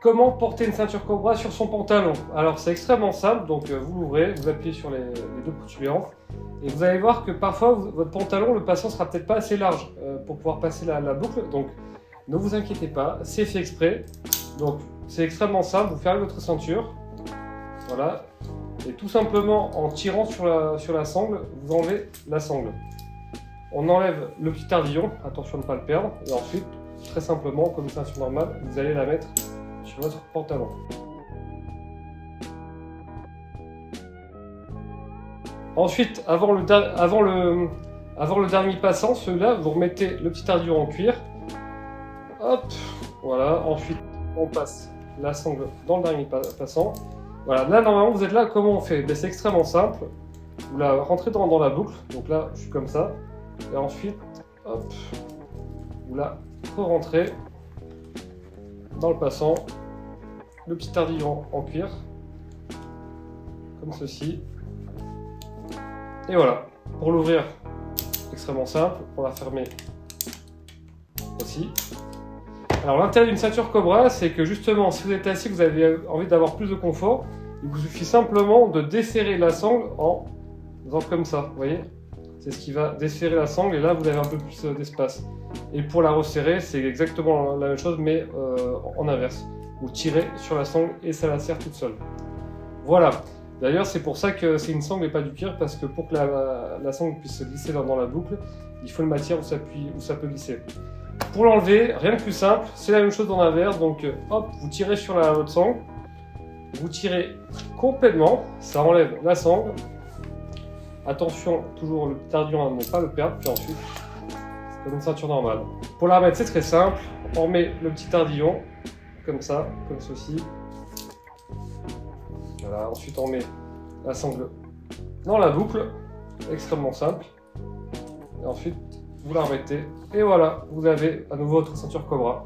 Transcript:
Comment porter une ceinture Cobra sur son pantalon? Alors c'est extrêmement simple, donc vous l'ouvrez, vous appuyez sur les deux pouces suivants et vous allez voir que parfois votre pantalon, le passant sera peut-être pas assez large pour pouvoir passer la boucle, donc ne vous inquiétez pas, c'est fait exprès. Donc c'est extrêmement simple, vous fermez votre ceinture, voilà, et tout simplement en tirant sur la sangle, vous enlevez la sangle. On enlève le petit tardillon, attention de ne pas le perdre, et ensuite, très simplement, comme une ceinture normale, vous allez la mettre sur votre pantalon. Ensuite, avant le dernier passant, celui-là, vous remettez le petit tardillon en cuir. Hop, voilà. Ensuite, on passe la sangle dans le dernier passant. Voilà, là, normalement, vous êtes là, comment on fait? C'est extrêmement simple. Vous la rentrez dans la boucle. Donc là, je suis comme ça. Et ensuite, hop, vous la re-rentrez dans le passant. Le petit tardillon en cuir, comme ceci. Et voilà, pour l'ouvrir, extrêmement simple, pour la fermer aussi. Alors l'intérêt d'une ceinture Cobra, c'est que justement, si vous êtes assis, vous avez envie d'avoir plus de confort, il vous suffit simplement de desserrer la sangle en faisant comme ça, vous voyez? C'est ce qui va desserrer la sangle et là vous avez un peu plus d'espace. Et pour la resserrer, c'est exactement la même chose mais en inverse. Vous tirez sur la sangle et ça la serre toute seule. Voilà. D'ailleurs, c'est pour ça que c'est une sangle et pas du cuir, parce que pour que la sangle puisse se glisser dans la boucle, il faut une matière où ça peut glisser. Pour l'enlever, rien de plus simple, c'est la même chose dans l'inverse. Donc, hop, vous tirez sur votre sangle, vous tirez complètement, ça enlève la sangle. Attention, toujours le tardillon à ne pas le perdre, puis ensuite, c'est comme une ceinture normale. Pour la remettre, c'est très simple, on met le petit tardillon. Comme ça, comme ceci. Voilà, ensuite on met la sangle dans la boucle, extrêmement simple. Et ensuite, vous la remettez. Et voilà, vous avez à nouveau votre ceinture Cobra.